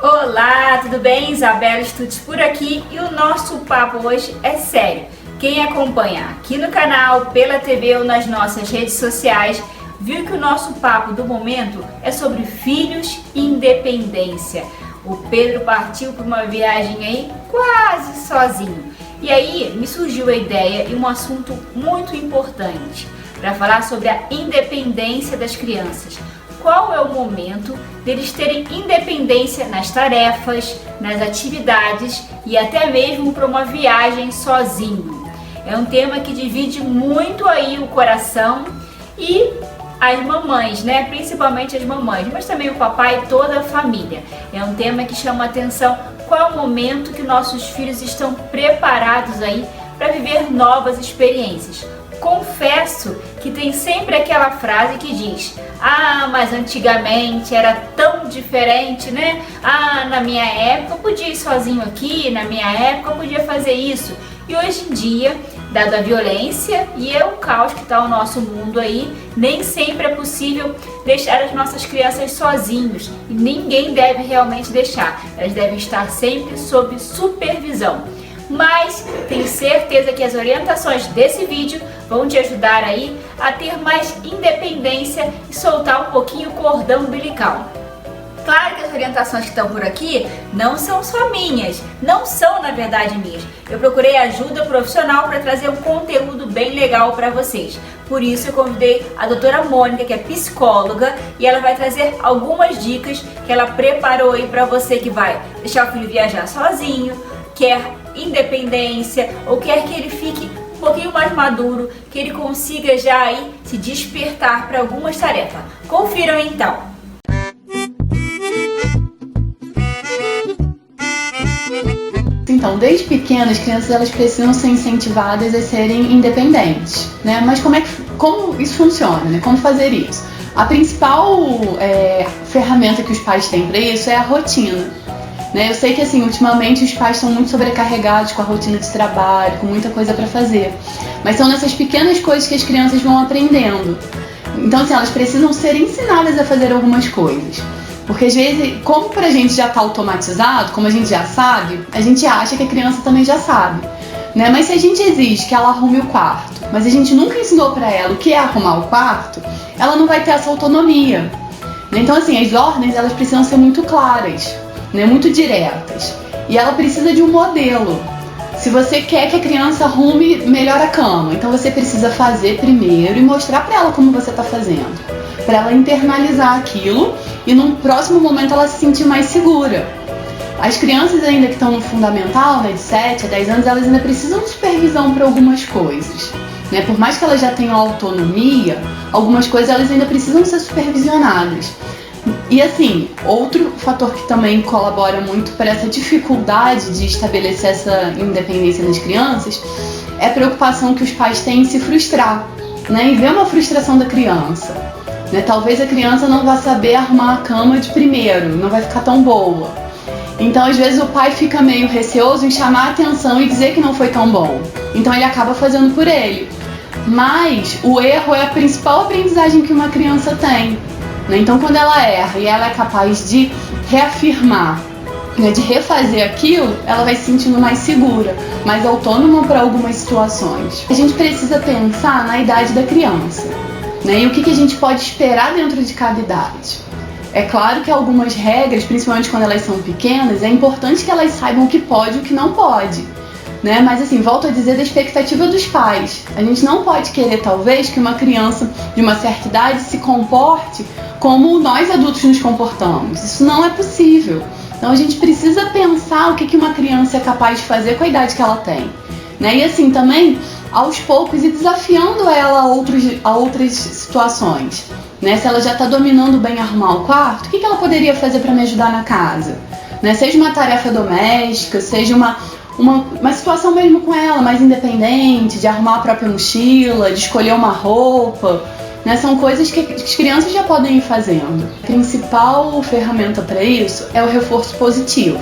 Olá, tudo bem? Isabela Stutz por aqui e o nosso papo hoje é sério. Quem acompanha aqui no canal, pela TV ou nas nossas redes sociais, viu que o nosso papo do momento é sobre filhos e independência. O Pedro partiu para uma viagem aí quase sozinho. E aí me surgiu a ideia e um assunto muito importante para falar sobre a independência das crianças. Qual é o momento deles terem independência nas tarefas, nas atividades e até mesmo para uma viagem sozinho? É um tema que divide muito aí o coração e as mamães, né? Principalmente as mamães, mas também o papai e toda a família. É um tema que chama a atenção. Qual é o momento que nossos filhos estão preparados aí para viver novas experiências? Confesso que tem sempre aquela frase que diz: ah, mas antigamente era tão diferente, né? Ah, na minha época eu podia ir sozinho aqui, na minha época eu podia fazer isso. E hoje em dia, dada a violência e o caos que está o nosso mundo aí, nem sempre é possível deixar as nossas crianças sozinhos. E ninguém deve realmente deixar. Elas devem estar sempre sob supervisão. Mas tenho certeza que as orientações desse vídeo vão te ajudar aí a ter mais independência e soltar um pouquinho o cordão umbilical. Claro que as orientações que estão por aqui não são só minhas, não são na verdade minhas. Eu procurei ajuda profissional para trazer um conteúdo bem legal para vocês. Por isso eu convidei a doutora Mônica, que é psicóloga, e ela vai trazer algumas dicas que ela preparou aí para você que vai deixar o filho viajar sozinho, quer independência ou quer que ele fique um pouquinho mais maduro, que ele consiga já aí se despertar para algumas tarefas. Confiram então! Então, desde pequenas, as crianças elas precisam ser incentivadas a serem independentes, né? Mas como isso funciona, né? Como fazer isso? A principal ferramenta que os pais têm para isso é a rotina. Eu sei que assim, ultimamente os pais estão muito sobrecarregados com a rotina de trabalho, com muita coisa para fazer. Mas são nessas pequenas coisas que as crianças vão aprendendo. Então assim, elas precisam ser ensinadas a fazer algumas coisas. Porque às vezes, como pra gente já tá automatizado, como a gente já sabe, a gente acha que a criança também já sabe. Mas se a gente exige que ela arrume o quarto, mas a gente nunca ensinou pra ela o que é arrumar o quarto, ela não vai ter essa autonomia. Então assim, as ordens elas precisam ser muito claras, muito diretas. E ela precisa de um modelo. Se você quer que a criança arrume melhor a cama, então você precisa fazer primeiro e mostrar pra ela como você tá fazendo. Pra ela internalizar aquilo e num próximo momento ela se sentir mais segura. As crianças ainda que estão no fundamental, de 7 a 10 anos, elas ainda precisam de supervisão para algumas coisas. Por mais que elas já tenham autonomia, algumas coisas elas ainda precisam ser supervisionadas. E assim, outro fator que também colabora muito para essa dificuldade de estabelecer essa independência nas crianças é a preocupação que os pais têm em se frustrar, e ver uma frustração da criança. Talvez a criança não vá saber arrumar a cama de primeiro, não vai ficar tão boa. Então às vezes o pai fica meio receoso em chamar a atenção e dizer que não foi tão bom. Então ele acaba fazendo por ele. Mas o erro é a principal aprendizagem que uma criança tem. Então quando ela erra e ela é capaz de reafirmar, de refazer aquilo, ela vai se sentindo mais segura, mais autônoma para algumas situações. A gente precisa pensar na idade da criança, e o que a gente pode esperar dentro de cada idade. É claro que algumas regras, principalmente quando elas são pequenas, é importante que elas saibam o que pode e o que não pode. Mas assim, volto a dizer da expectativa dos pais. A gente não pode querer, talvez, que uma criança de uma certa idade se comporte como nós adultos nos comportamos. Isso não é possível. Então a gente precisa pensar o que uma criança é capaz de fazer com a idade que ela tem. E assim, também, aos poucos, ir desafiando ela a outras situações. Se ela já está dominando bem arrumar o quarto, o que ela poderia fazer para me ajudar na casa? Seja uma tarefa doméstica, seja uma situação mesmo com ela, mais independente, de arrumar a própria mochila, de escolher uma roupa. São coisas que as crianças já podem ir fazendo. A principal ferramenta para isso é o reforço positivo.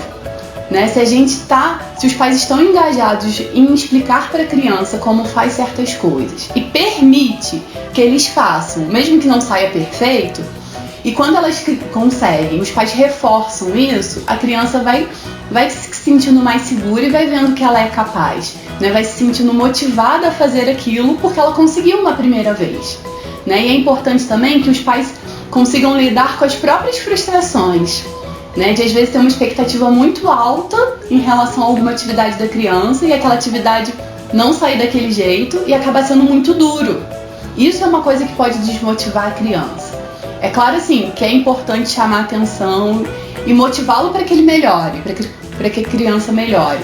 Se os pais estão engajados em explicar para a criança como faz certas coisas e permite que eles façam, mesmo que não saia perfeito, E quando elas conseguem, os pais reforçam isso, a criança vai se sentindo mais segura e vai vendo que ela é capaz, né? Vai se sentindo motivada a fazer aquilo porque ela conseguiu uma primeira vez, né? E é importante também que os pais consigam lidar com as próprias frustrações, né? De às vezes ter uma expectativa muito alta em relação a alguma atividade da criança e aquela atividade não sair daquele jeito e acabar sendo muito duro. Isso é uma coisa que pode desmotivar a criança. É claro, assim, que é importante chamar a atenção e motivá-lo para que ele melhore, para que a criança melhore.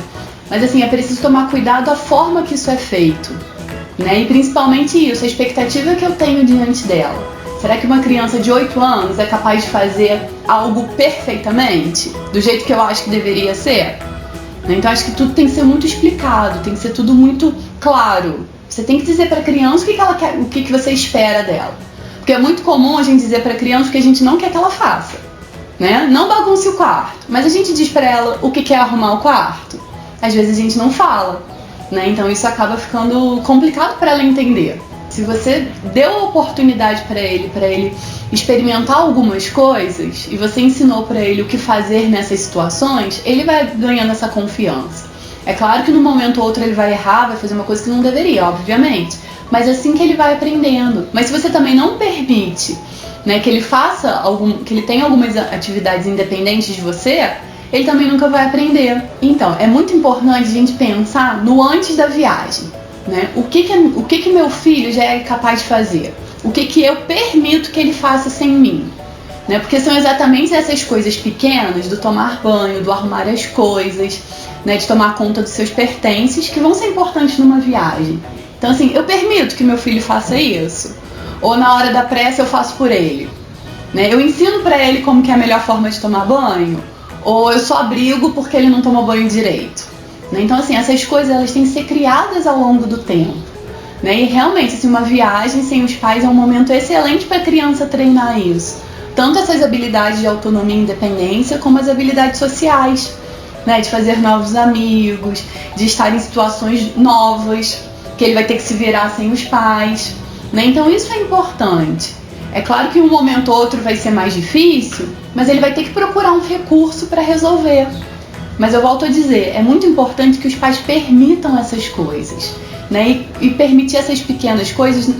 Mas, assim, é preciso tomar cuidado a forma que isso é feito, né? E principalmente isso, a expectativa que eu tenho diante dela. Será que uma criança de 8 anos é capaz de fazer algo perfeitamente, do jeito que eu acho que deveria ser? Então, acho que tudo tem que ser muito explicado, tem que ser tudo muito claro. Você tem que dizer para a criança o que ela quer, o que você espera dela. Porque é muito comum a gente dizer para a criança o que a gente não quer que ela faça, né? Não bagunce o quarto, mas a gente diz para ela o que quer arrumar o quarto. Às vezes a gente não fala, né? Então isso acaba ficando complicado para ela entender. Se você deu a oportunidade para ele experimentar algumas coisas e você ensinou para ele o que fazer nessas situações, ele vai ganhando essa confiança. É claro que no momento ou outro ele vai errar, vai fazer uma coisa que não deveria, obviamente. Mas é assim que ele vai aprendendo. Mas se você também não permite, né, que ele que ele tenha algumas atividades independentes de você, ele também nunca vai aprender. Então, é muito importante a gente pensar no antes da viagem, né? O que meu filho já é capaz de fazer? O que eu permito que ele faça sem mim? Né? Porque são exatamente essas coisas pequenas, do tomar banho, do arrumar as coisas, né, de tomar conta dos seus pertences, que vão ser importantes numa viagem. Então, assim, eu permito que meu filho faça isso? Ou na hora da pressa eu faço por ele? Né? Eu ensino pra ele como que é a melhor forma de tomar banho? Ou eu só abrigo porque ele não toma banho direito? Né? Então, assim, essas coisas elas têm que ser criadas ao longo do tempo. Né? E realmente, assim, uma viagem sem os pais é um momento excelente para a criança treinar isso. Tanto essas habilidades de autonomia e independência, como as habilidades sociais, né? De fazer novos amigos, de estar em situações novas, que ele vai ter que se virar sem os pais, né? Então isso é importante. É claro que um momento ou outro vai ser mais difícil, mas ele vai ter que procurar um recurso para resolver. Mas eu volto a dizer, é muito importante que os pais permitam essas coisas, né? E permitir essas pequenas coisas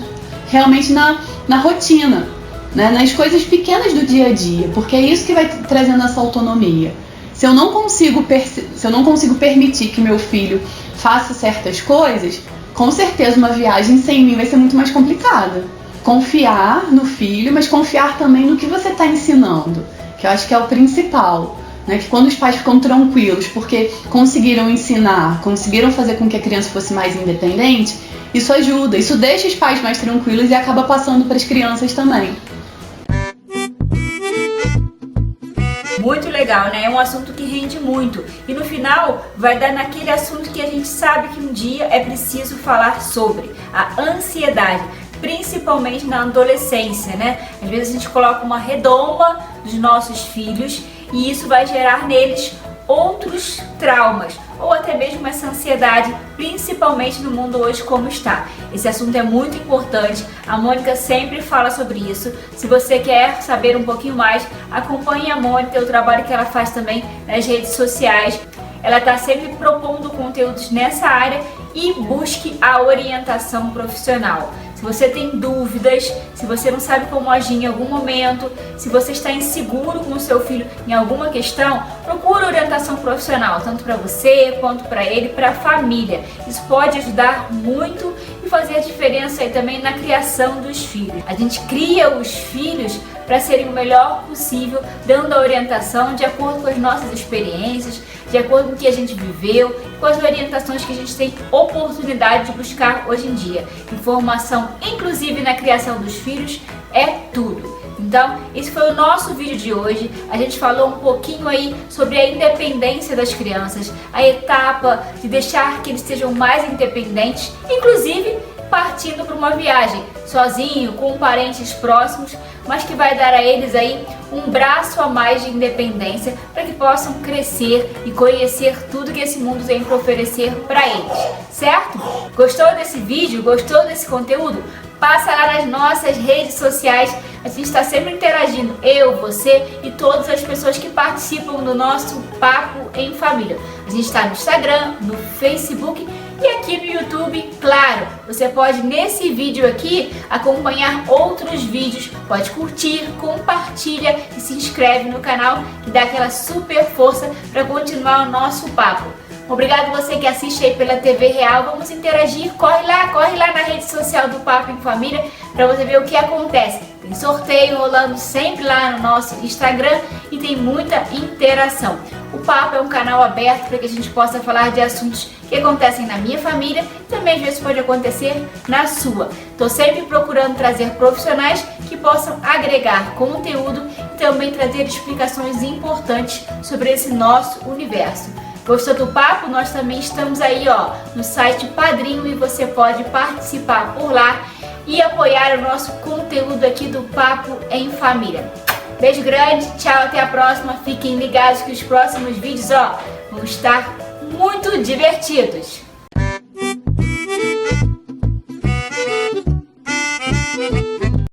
realmente na rotina, né? Nas coisas pequenas do dia a dia, porque é isso que vai trazendo essa autonomia. Se eu não consigo permitir que meu filho faça certas coisas, com certeza uma viagem sem mim vai ser muito mais complicada. Confiar no filho, mas confiar também no que você está ensinando, que eu acho que é o principal, né? Que quando os pais ficam tranquilos porque conseguiram ensinar, conseguiram fazer com que a criança fosse mais independente, isso ajuda, isso deixa os pais mais tranquilos e acaba passando para as crianças também. Muito legal, né? É um assunto que rende muito. E no final vai dar naquele assunto que a gente sabe que um dia é preciso falar sobre, a ansiedade, principalmente na adolescência, né? Às vezes a gente coloca uma redoma dos nossos filhos e isso vai gerar neles outros traumas ou até mesmo essa ansiedade, principalmente no mundo hoje como está. Esse assunto é muito importante, a Mônica sempre fala sobre isso. Se você quer saber um pouquinho mais, acompanhe a Mônica, o trabalho que ela faz também nas redes sociais. Ela está sempre propondo conteúdos nessa área e busque a orientação profissional. Se você tem dúvidas, se você não sabe como agir em algum momento, se você está inseguro com o seu filho em alguma questão, procure orientação profissional, tanto para você quanto para ele, para a família. Isso pode ajudar muito e fazer a diferença aí também na criação dos filhos. A gente cria os filhos para serem o melhor possível, dando a orientação de acordo com as nossas experiências, de acordo com o que a gente viveu, com as orientações que a gente tem oportunidade de buscar hoje em dia. Informação, inclusive na criação dos filhos, é tudo. Então, esse foi o nosso vídeo de hoje. A gente falou um pouquinho aí sobre a independência das crianças, a etapa de deixar que eles sejam mais independentes, inclusive partindo para uma viagem sozinho, com parentes próximos, mas que vai dar a eles aí um braço a mais de independência para que possam crescer e conhecer tudo que esse mundo tem para oferecer para eles, certo? Gostou desse vídeo? Gostou desse conteúdo? Passa lá nas nossas redes sociais, A gente está sempre interagindo, eu, você e todas as pessoas que participam do nosso Papo em Família. A gente está no Instagram, no Facebook e aqui no YouTube, claro. Você pode nesse vídeo aqui acompanhar outros vídeos, pode curtir, compartilha e se inscreve no canal que dá aquela super força para continuar o nosso papo. Obrigado você que assiste aí pela TV Real, vamos interagir, corre lá na rede social do Papo em Família para você ver o que acontece. Tem sorteio rolando sempre lá no nosso Instagram e tem muita interação. O Papo é um canal aberto para que a gente possa falar de assuntos que acontecem na minha família e também às vezes pode acontecer na sua. Estou sempre procurando trazer profissionais que possam agregar conteúdo e também trazer explicações importantes sobre esse nosso universo. Gostou do papo? Nós também estamos aí no site Padrinho e você pode participar por lá e apoiar o nosso conteúdo aqui do Papo em Família. Beijo grande, tchau, até a próxima. Fiquem ligados que os próximos vídeos vão estar muito divertidos.